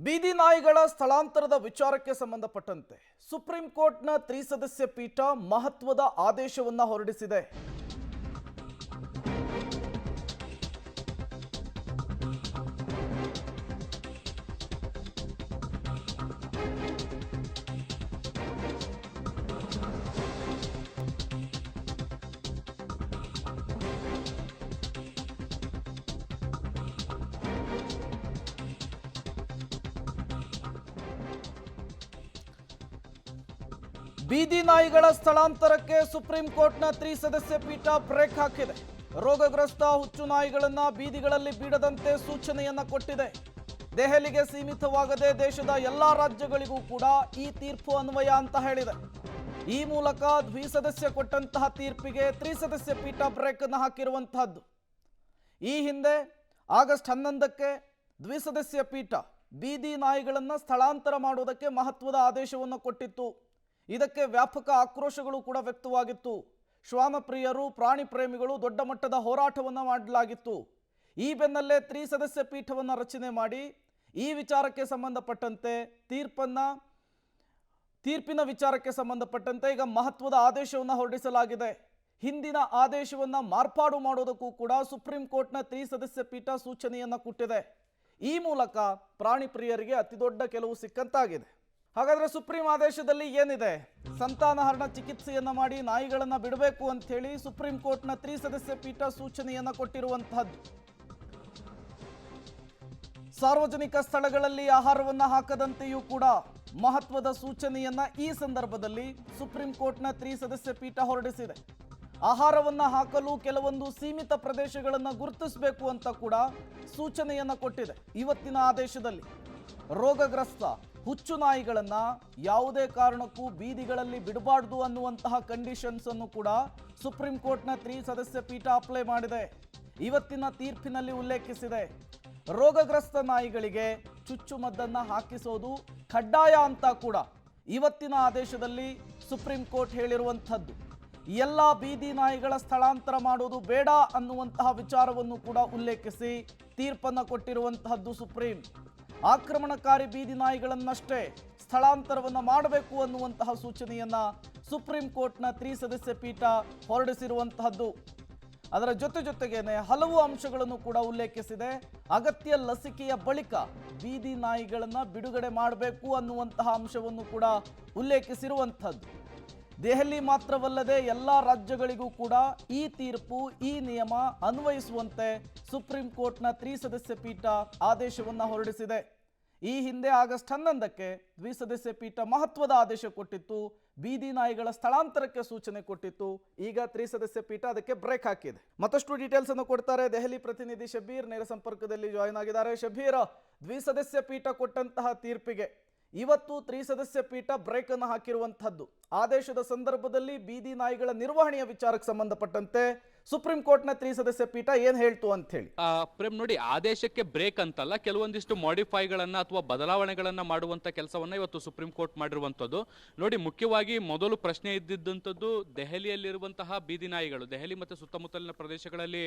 ಬೀದಿ ನಾಯಿಗಳ ಸ್ಥಳಾಂತರದ ವಿಚಾರಕ್ಕೆ ಸಂಬಂಧಪಟ್ಟಂತೆ ಸುಪ್ರೀಂ ಕೋರ್ಟ್ನ ತ್ರಿಸದಸ್ಯ ಪೀಠ ಮಹತ್ವದ ಆದೇಶವನ್ನು ಹೊರಡಿಸಿದೆ. ಬೀದಿ ನಾಯಿಗಳ ಸ್ಥಳಾಂತರಕ್ಕೆ ಸುಪ್ರೀಂ ಕೋರ್ಟ್ನ ತ್ರಿಸದಸ್ಯ ಪೀಠ ಬ್ರೇಕ್ ಹಾಕಿದೆ. ರೋಗಗ್ರಸ್ತ ಹುಚ್ಚು ನಾಯಿಗಳನ್ನ ಬೀದಿಗಳಲ್ಲಿ ಬಿಡದಂತೆ ಸೂಚನೆಯನ್ನ ಕೊಟ್ಟಿದೆ. ದೆಹಲಿಗೆ ಸೀಮಿತವಾಗದೆ ದೇಶದ ಎಲ್ಲಾ ರಾಜ್ಯಗಳಿಗೂ ಕೂಡ ಈ ತೀರ್ಪು ಅನ್ವಯ ಅಂತ ಹೇಳಿದೆ. ಈ ಮೂಲಕ ದ್ವಿಸದಸ್ಯ ಕೊಟ್ಟಂತಹ ತೀರ್ಪಿಗೆ ತ್ರಿಸದಸ್ಯ ಪೀಠ ಬ್ರೇಕ್ ಅನ್ನು ಹಾಕಿರುವಂತಹದ್ದು. ಈ ಹಿಂದೆ ಆಗಸ್ಟ್ 11ಕ್ಕೆ ದ್ವಿಸದಸ್ಯ ಪೀಠ ಬೀದಿ ನಾಯಿಗಳನ್ನು ಸ್ಥಳಾಂತರ ಮಾಡುವುದಕ್ಕೆ ಮಹತ್ವದ ಆದೇಶವನ್ನು ಕೊಟ್ಟಿತ್ತು. ಇದಕ್ಕೆ ವ್ಯಾಪಕ ಆಕ್ರೋಶಗಳು ಕೂಡ ವ್ಯಕ್ತವಾಗಿತ್ತು. ಶ್ವಾನ ಪ್ರಿಯರು, ಪ್ರಾಣಿ ಪ್ರೇಮಿಗಳು ದೊಡ್ಡ ಮಟ್ಟದ ಹೋರಾಟವನ್ನು ಮಾಡಲಾಗಿತ್ತು. ಈ ಬೆನ್ನಲ್ಲೇ ತ್ರಿಸದಸ್ಯ ಪೀಠವನ್ನು ರಚನೆ ಮಾಡಿ ಈ ವಿಚಾರಕ್ಕೆ ಸಂಬಂಧಪಟ್ಟಂತೆ ತೀರ್ಪಿನ ವಿಚಾರಕ್ಕೆ ಸಂಬಂಧಪಟ್ಟಂತೆ ಈಗ ಮಹತ್ವದ ಆದೇಶವನ್ನು ಹೊರಡಿಸಲಾಗಿದೆ. ಹಿಂದಿನ ಆದೇಶವನ್ನು ಮಾರ್ಪಾಡು ಮಾಡೋದಕ್ಕೂ ಕೂಡ ಸುಪ್ರೀಂ ಕೋರ್ಟ್ನ ತ್ರಿಸದಸ್ಯ ಪೀಠ ಸೂಚನೆಯನ್ನು ಕೊಟ್ಟಿದೆ. ಈ ಮೂಲಕ ಪ್ರಾಣಿ ಪ್ರಿಯರಿಗೆ ಅತಿದೊಡ್ಡ ಕೆಲವು ಸಿಕ್ಕಂತಾಗಿದೆ. ಹಾಗಾದ್ರೆ ಸುಪ್ರೀಂ ಆದೇಶದಲ್ಲಿ ಏನಿದೆ? ಸಂತಾನಹರಣ ಚಿಕಿತ್ಸೆಯನ್ನ ಮಾಡಿ ನಾಯಿಗಳನ್ನ ಬಿಡಬೇಕು ಅಂತ ಹೇಳಿ ಸುಪ್ರೀಂ ಕೋರ್ಟ್ನ ತ್ರಿಸದಸ್ಯ ಪೀಠ ಸೂಚನೆಯನ್ನ ಕೊಟ್ಟಿರುವಂತಹದ್ದು. ಸಾರ್ವಜನಿಕ ಸ್ಥಳಗಳಲ್ಲಿ ಆಹಾರವನ್ನ ಹಾಕದಂತೆಯೂ ಕೂಡ ಮಹತ್ವದ ಸೂಚನೆಯನ್ನ ಈ ಸಂದರ್ಭದಲ್ಲಿ ಸುಪ್ರೀಂ ಕೋರ್ಟ್ನ ತ್ರಿಸದಸ್ಯ ಪೀಠ ಹೊರಡಿಸಿದೆ. ಆಹಾರವನ್ನ ಹಾಕಲು ಕೆಲವೊಂದು ಸೀಮಿತ ಪ್ರದೇಶಗಳನ್ನ ಗುರುತಿಸಬೇಕು ಅಂತ ಕೂಡ ಸೂಚನೆಯನ್ನ ಕೊಟ್ಟಿದೆ. ಇವತ್ತಿನ ಆದೇಶದಲ್ಲಿ ರೋಗಗ್ರಸ್ತ ಹುಚ್ಚು ನಾಯಿಗಳನ್ನ ಯಾವುದೇ ಕಾರಣಕ್ಕೂ ಬೀದಿಗಳಲ್ಲಿ ಬಿಡಬಾರ್ದು ಅನ್ನುವಂತಹ ಕಂಡೀಷನ್ಸ್ ಅನ್ನು ಕೂಡ ಸುಪ್ರೀಂ ಕೋರ್ಟ್ನ ತ್ರಿಸದಸ್ಯ ಪೀಠ ಅಪ್ಲೈ ಮಾಡಿದೆ. ಇವತ್ತಿನ ತೀರ್ಪಿನಲ್ಲಿ ಉಲ್ಲೇಖಿಸಿದೆ. ರೋಗಗ್ರಸ್ತ ನಾಯಿಗಳಿಗೆ ಚುಚ್ಚುಮದ್ದನ್ನ ಹಾಕಿಸೋದು ಕಡ್ಡಾಯ ಅಂತ ಕೂಡ ಇವತ್ತಿನ ಆದೇಶದಲ್ಲಿ ಸುಪ್ರೀಂ ಕೋರ್ಟ್ ಹೇಳಿರುವಂಥದ್ದು. ಎಲ್ಲ ಬೀದಿ ನಾಯಿಗಳ ಸ್ಥಳಾಂತರ ಮಾಡೋದು ಬೇಡ ಅನ್ನುವಂತಹ ವಿಚಾರವನ್ನು ಕೂಡ ಉಲ್ಲೇಖಿಸಿ ತೀರ್ಪನ್ನು ಕೊಟ್ಟಿರುವಂತಹದ್ದು ಸುಪ್ರೀಂ. ಆಕ್ರಮಣಕಾರಿ ಬೀದಿ ನಾಯಿಗಳನ್ನಷ್ಟೇ ಸ್ಥಳಾಂತರವನ್ನು ಮಾಡಬೇಕು ಅನ್ನುವಂತಹ ಸೂಚನೆಯನ್ನ ಸುಪ್ರೀಂ ಕೋರ್ಟ್ನ ತ್ರಿಸದಸ್ಯ ಪೀಠ ಹೊರಡಿಸಿರುವಂತಹದ್ದು. ಅದರ ಜೊತೆಗೇನೆ ಹಲವು ಅಂಶಗಳನ್ನು ಕೂಡ ಉಲ್ಲೇಖಿಸಿದೆ. ಅಗತ್ಯ ಲಸಿಕೆಯ ಬಳಿಕ ಬೀದಿ ನಾಯಿಗಳನ್ನ ಬಿಡುಗಡೆ ಮಾಡಬೇಕು ಅನ್ನುವಂತಹ ಅಂಶವನ್ನು ಕೂಡ ಉಲ್ಲೇಖಿಸಿರುವಂತಹದ್ದು. ದೆಹಲಿ ಮಾತ್ರವಲ್ಲದೆ ಎಲ್ಲ ರಾಜ್ಯಗಳಿಗೂ ಕೂಡ ಈ ತೀರ್ಪು, ಈ ನಿಯಮ ಅನ್ವಯಿಸುವಂತೆ ಸುಪ್ರೀಂ ಕೋರ್ಟ್ನ ತ್ರಿಸದಸ್ಯ ಪೀಠ ಆದೇಶವನ್ನು ಹೊರಡಿಸಿದೆ. ಈ ಹಿಂದೆ ಆಗಸ್ಟ್ 11ಕ್ಕೆ ದ್ವಿಸದಸ್ಯ ಪೀಠ ಮಹತ್ವದ ಆದೇಶ ಕೊಟ್ಟಿತ್ತು. ಬೀದಿ ನಾಯಿಗಳ ಸ್ಥಳಾಂತರಕ್ಕೆ ಸೂಚನೆ ಕೊಟ್ಟಿತ್ತು. ಈಗ ತ್ರಿಸದಸ್ಯ ಪೀಠ ಅದಕ್ಕೆ ಬ್ರೇಕ್ ಹಾಕಿದೆ. ಮತ್ತಷ್ಟು ಡೀಟೇಲ್ಸ್ ಅನ್ನು ಕೊಡ್ತಾರೆ ದೆಹಲಿ ಪ್ರತಿನಿಧಿ ಶಬೀರ್, ನೇರ ಸಂಪರ್ಕದಲ್ಲಿ ಜಾಯಿನ್ ಆಗಿದ್ದಾರೆ. ಶಬೀರ್, ದ್ವಿಸದಸ್ಯ ಪೀಠ ಕೊಟ್ಟಂತಹ ತೀರ್ಪಿಗೆ ಇವತ್ತು ತ್ರಿಸದಸ್ಯ ಪೀಠ ಬ್ರೇಕ್ ಅನ್ನು ಹಾಕಿರುವಂತಹದ್ದು. ಆದೇಶದ ಸಂದರ್ಭದಲ್ಲಿ ಬೀದಿ ನಾಯಿಗಳ ನಿರ್ವಹಣೆಯ ವಿಚಾರಕ್ಕೆ ಸಂಬಂಧಪಟ್ಟಂತೆ ಸುಪ್ರೀಂ ಕೋರ್ಟ್ನ ತ್ರಿಸದಸ್ಯ ಪೀಠ ಏನ್ ಹೇಳ್ತು ಅಂತ ಹೇಳಿ ಪ್ರೇಮ್ ನೋಡಿ, ಆದೇಶಕ್ಕೆ ಬ್ರೇಕ್ ಅಂತಲ್ಲ, ಕೆಲವೊಂದಿಷ್ಟು ಮಾಡಿಫೈಗಳನ್ನ ಅಥವಾ ಬದಲಾವಣೆಗಳನ್ನ ಮಾಡುವಂತ ಕೆಲಸವನ್ನ ಇವತ್ತು ಸುಪ್ರೀಂ ಕೋರ್ಟ್ ಮಾಡಿರುವಂತದ್ದು. ನೋಡಿ, ಮುಖ್ಯವಾಗಿ ಮೊದಲು ಪ್ರಶ್ನೆ ಇದ್ದಿದ್ದಂಥದ್ದು ದೆಹಲಿಯಲ್ಲಿರುವಂತಹ ಬೀದಿ ನಾಯಿಗಳು. ದೆಹಲಿ ಮತ್ತು ಸುತ್ತಮುತ್ತಲಿನ ಪ್ರದೇಶಗಳಲ್ಲಿ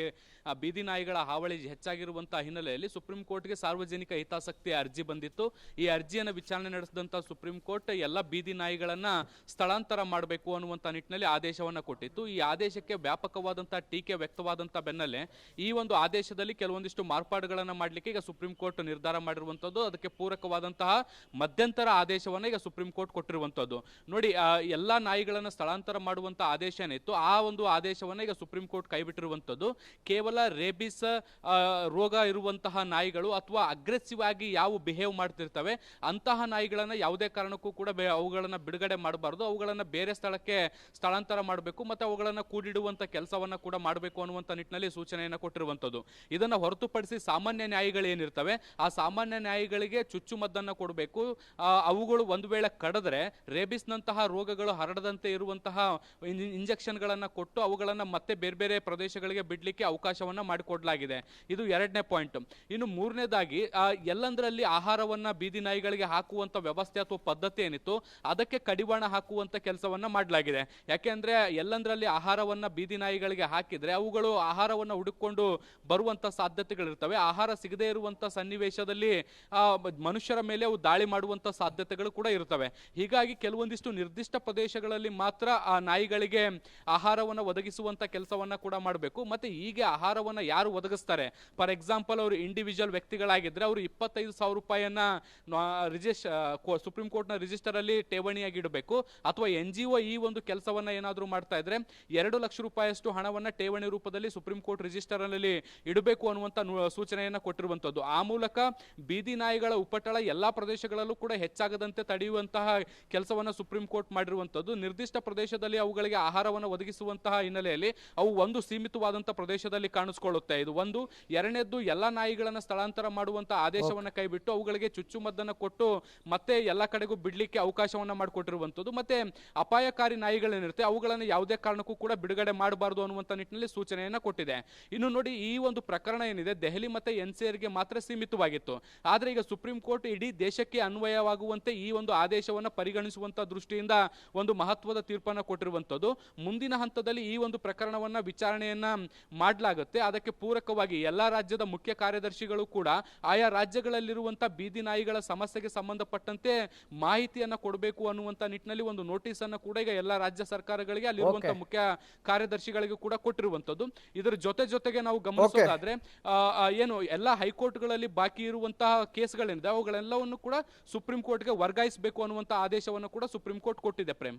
ಬೀದಿ ನಾಯಿಗಳ ಹಾವಳಿ ಹೆಚ್ಚಾಗಿರುವಂತಹ ಹಿನ್ನೆಲೆಯಲ್ಲಿ ಸುಪ್ರೀಂ ಕೋರ್ಟ್ಗೆ ಸಾರ್ವಜನಿಕ ಹಿತಾಸಕ್ತಿ ಅರ್ಜಿ ಬಂದಿತ್ತು. ಈ ಅರ್ಜಿಯನ್ನು ವಿಚಾರಣೆ ನಡೆಸಿದಂತ ಸುಪ್ರೀಂ ಕೋರ್ಟ್ ಎಲ್ಲ ಬೀದಿ ನಾಯಿಗಳನ್ನ ಸ್ಥಳಾಂತರ ಮಾಡಬೇಕು ಅನ್ನುವಂತ ನಿಟ್ಟಿನಲ್ಲಿ ಆದೇಶವನ್ನ ಕೊಟ್ಟಿತ್ತು. ಈ ಆದೇಶಕ್ಕೆ ವ್ಯಾಪಕವಾದಂತಹ ಟೀಕೆ ವ್ಯಕ್ತವಾದಂತ ಬೆನ್ನಲ್ಲೇ ಈ ಒಂದು ಆದೇಶದಲ್ಲಿ ಕೆಲವೊಂದಿಷ್ಟು ಮಾರ್ಪಾಡುಗಳನ್ನ ಮಾಡಲಿಕ್ಕೆ ಈಗ ಸುಪ್ರೀಂ ಕೋರ್ಟ್ ನಿರ್ಧಾರ ಮಾಡಿರುವಂತದ್ದು. ಅದಕ್ಕೆ ಪೂರಕವಾದಂತಹ ಮಧ್ಯಂತರ ಆದೇಶವನ್ನ ಈಗ ಸುಪ್ರೀಂ ಕೋರ್ಟ್ ಕೊಟ್ಟಿರುವಂತದ್ದು. ನೋಡಿ, ಎಲ್ಲಾ ನಾಯಿಗಳನ್ನ ಸ್ಥಳಾಂತರ ಮಾಡುವಂತ ಆದೇಶ ಏನಿತ್ತು, ಆ ಒಂದು ಆದೇಶವನ್ನ ಈಗ ಸುಪ್ರೀಂ ಕೋರ್ಟ್ ಕೈಬಿಟ್ಟಿರುವಂತದ್ದು. ಕೇವಲ ರೇಬಿಸ್ ರೋಗ ಇರುವಂತಹ ನಾಯಿಗಳು ಅಥವಾ ಅಗ್ರೆಸಿವ್ ಆಗಿ ಯಾವ ಬಿಹೇವ್ ಮಾಡ್ತಿರ್ತವೆ ಅಂತಹ ನಾಯಿಗಳನ್ನ ಯಾವುದೇ ಕಾರಣಕ್ಕೂ ಕೂಡ ಅವುಗಳನ್ನ ಬಿಡುಗಡೆ ಮಾಡಬಾರದು. ಅವುಗಳನ್ನ ಬೇರೆ ಸ್ಥಳಕ್ಕೆ ಸ್ಥಳಾಂತರ ಮಾಡಬೇಕು ಮತ್ತು ಅವುಗಳನ್ನ ಕೂಡಿಡುವಂತ ಕೆಲಸವನ್ನ ಕೂಡ ಮಾಡಬೇಕು ಅನ್ನುವಂತ ನಿಟ್ಟಿನಲ್ಲಿ ಸೂಚನೆಯನ್ನು ಕೊಟ್ಟಿರುವಂತದ್ದು. ಇದನ್ನ ಹೊರತುಪಡಿಸಿ ಸಾಮಾನ್ಯ ನ್ಯಾಯಿಗಳು ಏನಿರ್ತವೆ ಆ ಸಾಮಾನ್ಯ ನ್ಯಾಯಿಗಳಿಗೆ ಚುಚ್ಚುಮದ್ದನ್ನ ಕೊಡಬೇಕು. ಅವುಗಳು ಒಂದು ವೇಳೆ ಕಡಿದ್ರೆ ರೇಬಿಸ್ ನಂತಹ ರೋಗಗಳು ಹರಡದಂತೆ ಇರುವಂತಹ ಇಂಜೆಕ್ಷನ್ಗಳನ್ನ ಕೊಟ್ಟು ಅವುಗಳನ್ನ ಮತ್ತೆ ಬೇರೆ ಬೇರೆ ಪ್ರದೇಶಗಳಿಗೆ ಬಿಡ್ಲಿಕ್ಕೆ ಅವಕಾಶವನ್ನ ಮಾಡಿಕೊಡಲಾಗಿದೆ. ಇದು ಎರಡನೇ ಪಾಯಿಂಟ್. ಇನ್ನು ಮೂರನೇದಾಗಿ ಎಲ್ಲಂದ್ರಲ್ಲಿ ಆಹಾರವನ್ನ ಬೀದಿ ನಾಯಿಗಳಿಗೆ ಹಾಕುವಂತ ವ್ಯವಸ್ಥೆ ಅಥವಾ ಪದ್ಧತಿ ಏನಿತ್ತು ಅದಕ್ಕೆ ಕಡಿವಾಣ ಹಾಕುವಂತ ಕೆಲಸವನ್ನ ಮಾಡಲಾಗಿದೆ. ಯಾಕೆಂದ್ರೆ ಎಲ್ಲಂದ್ರಲ್ಲಿ ಆಹಾರವನ್ನ ಬೀದಿ ನಾಯಿಗಳಿಗೆ ಹಾಕಿ ಹಾಕಿದ್ರೆ ಅವುಗಳು ಆಹಾರವನ್ನು ಹುಡುಕೊಂಡು ಬರುವಂತ ಸಾಧ್ಯತೆಗಳಿರ್ತವೆ. ಆಹಾರ ಸಿಗದೇ ಇರುವಂತ ಸನ್ನಿವೇಶದಲ್ಲಿ ಮನುಷ್ಯರ ಮೇಲೆ ಅವು ದಾಳಿ ಮಾಡುವಂತ ಸಾಧ್ಯತೆಗಳು ಕೂಡ ಇರ್ತವೆ. ಹೀಗಾಗಿ ಕೆಲವೊಂದಿಷ್ಟು ನಿರ್ದಿಷ್ಟ ಪ್ರದೇಶಗಳಲ್ಲಿ ಮಾತ್ರ ಆ ನಾಯಿಗಳಿಗೆ ಆಹಾರವನ್ನು ಒದಗಿಸುವಂತ ಕೆಲಸವನ್ನ ಕೂಡ ಮಾಡಬೇಕು. ಮತ್ತೆ ಹೀಗೆ ಆಹಾರವನ್ನ ಯಾರು ಒದಗಿಸ್ತಾರೆ, ಫಾರ್ ಎಕ್ಸಾಂಪಲ್ ಅವರು ಇಂಡಿವಿಜುವಲ್ ವ್ಯಕ್ತಿಗಳಾಗಿದ್ರೆ ಅವರು 25,000 ರೂಪಾಯಿಯನ್ನ ಸುಪ್ರೀಂ ಕೋರ್ಟ್ ನ ರಿಜಿಸ್ಟರ್ ಅಲ್ಲಿ ಠೇವಣಿಯಾಗಿ ಇಡಬೇಕು. ಅಥವಾ NGO ಈ ಒಂದು ಕೆಲಸವನ್ನ ಏನಾದರೂ ಮಾಡ್ತಾ ಇದ್ರೆ 2 ಲಕ್ಷ ರೂಪಾಯಿಯಷ್ಟು ಹಣವನ್ನ ಠೇವಣಿ ರೂಪದಲ್ಲಿ ಸುಪ್ರೀಂ ಕೋರ್ಟ್ ರಿಜಿಸ್ಟರ್ ಅಲ್ಲಿ ಇಡಬೇಕು ಅನ್ನುವಂತ ಸೂಚನೆಯನ್ನ ಕೊಟ್ಟಿರುವಂತದ್ದು. ಆ ಮೂಲಕ ಬೀದಿ ನಾಯಿಗಳ ಉಪಟಳ ಎಲ್ಲಾ ಪ್ರದೇಶಗಳಲ್ಲೂ ಕೂಡ ಹೆಚ್ಚಾಗದಂತೆ ತಡೆಯುವಂತಹ ಕೆಲಸವನ್ನ ಸುಪ್ರೀಂ ಕೋರ್ಟ್ ಮಾಡಿರುವಂತದ್ದು. ನಿರ್ದಿಷ್ಟ ಪ್ರದೇಶದಲ್ಲಿ ಅವುಗಳಿಗೆ ಆಹಾರವನ್ನು ಒದಗಿಸುವಂತಹ ಹಿನ್ನೆಲೆಯಲ್ಲಿ ಅವು ಒಂದು ಸೀಮಿತವಾದಂತಹ ಪ್ರದೇಶದಲ್ಲಿ ಕಾಣಿಸ್ಕೊಳ್ಳುತ್ತೆ. ಇದು ಒಂದು. ಎರಡನೇದ್ದು, ಎಲ್ಲಾ ನಾಯಿಗಳನ್ನ ಸ್ಥಳಾಂತರ ಮಾಡುವಂತ ಆದೇಶವನ್ನ ಕೈಬಿಟ್ಟು ಅವುಗಳಿಗೆ ಚುಚ್ಚುಮದ್ದನ್ನ ಕೊಟ್ಟು ಮತ್ತೆ ಎಲ್ಲಾ ಕಡೆಗೂ ಬಿಡ್ಲಿಕ್ಕೆ ಅವಕಾಶವನ್ನ ಮಾಡಿಕೊಟ್ಟಿರುವಂತದ್ದು. ಮತ್ತೆ ಅಪಾಯಕಾರಿ ನಾಯಿಗಳೇನಿರುತ್ತೆ ಅವುಗಳನ್ನು ಯಾವುದೇ ಕಾರಣಕ್ಕೂ ಕೂಡ ಬಿಡುಗಡೆ ಮಾಡಬಾರದು ಅನ್ನುವಂತ ನಿಟ್ಟಿನಲ್ಲಿ ಸೂಚನೆಯನ್ನ ಕೊಟ್ಟಿದೆ. ಇನ್ನು ನೋಡಿ, ಈ ಒಂದು ಪ್ರಕರಣ ಏನಿದೆ ದೆಹಲಿ ಮತ್ತೆ NCR ಗೆ ಮಾತ್ರ ಸೀಮಿತವಾಗಿತ್ತು. ಆದ್ರೆ ಈಗ ಸುಪ್ರೀಂ ಕೋರ್ಟ್ ಇಡೀ ದೇಶಕ್ಕೆ ಅನ್ವಯವಾಗುವಂತೆ ಈ ಒಂದು ಆದೇಶವನ್ನ ಪರಿಗಣಿಸುವಂತ ದೃಷ್ಟಿಯಿಂದ ಒಂದು ಮಹತ್ವದ ತೀರ್ಪನ್ನ ಕೊಟ್ಟಿರುವಂತದ್ದು. ಮುಂದಿನ ಹಂತದಲ್ಲಿ ಈ ಒಂದು ಪ್ರಕರಣವನ್ನ ವಿಚಾರಣೆಯನ್ನ ಮಾಡಲಾಗುತ್ತೆ. ಅದಕ್ಕೆ ಪೂರಕವಾಗಿ ಎಲ್ಲಾ ರಾಜ್ಯದ ಮುಖ್ಯ ಕಾರ್ಯದರ್ಶಿಗಳು ಕೂಡ ಆಯಾ ರಾಜ್ಯಗಳಲ್ಲಿರುವಂತ ಬೀದಿ ನಾಯಿಗಳ ಸಮಸ್ಯೆಗೆ ಸಂಬಂಧಪಟ್ಟಂತೆ ಮಾಹಿತಿಯನ್ನ ಕೊಡಬೇಕು ಅನ್ನುವಂತ ನಿಟ್ಟಿನಲ್ಲಿ ಒಂದು ನೋಟಿಸ್ ಅನ್ನ ಕೂಡ ಈಗ ಎಲ್ಲಾ ರಾಜ್ಯ ಸರ್ಕಾರಗಳಿಗೆ ಅಲ್ಲಿರುವಂತಹ ಮುಖ್ಯ ಕಾರ್ಯದರ್ಶಿಗಳಿಗೆ ಕೂಡ ಕೊಟ್ಟಿರುವಂತದ್ದು. ಇದರ ಜೊತೆಗೆ ನಾವು ಗಮನಿಸೋದಾದ್ರೆ ಏನು ಎಲ್ಲಾ ಹೈಕೋರ್ಟ್ಗಳಲ್ಲಿ ಬಾಕಿ ಇರುವಂತಹ ಕೇಸ್ಗಳಿಂದ ಅವುಗಳೆಲ್ಲವನ್ನು ಕೂಡ ಸುಪ್ರೀಂ ಕೋರ್ಟ್ಗೆ ವರ್ಗಾಯಿಸಬೇಕು ಅನ್ನುವಂತ ಆದೇಶವನ್ನು ಕೂಡ ಸುಪ್ರೀಂ ಕೋರ್ಟ್ ಕೊಟ್ಟಿದೆ. ಪ್ರೇಮ್.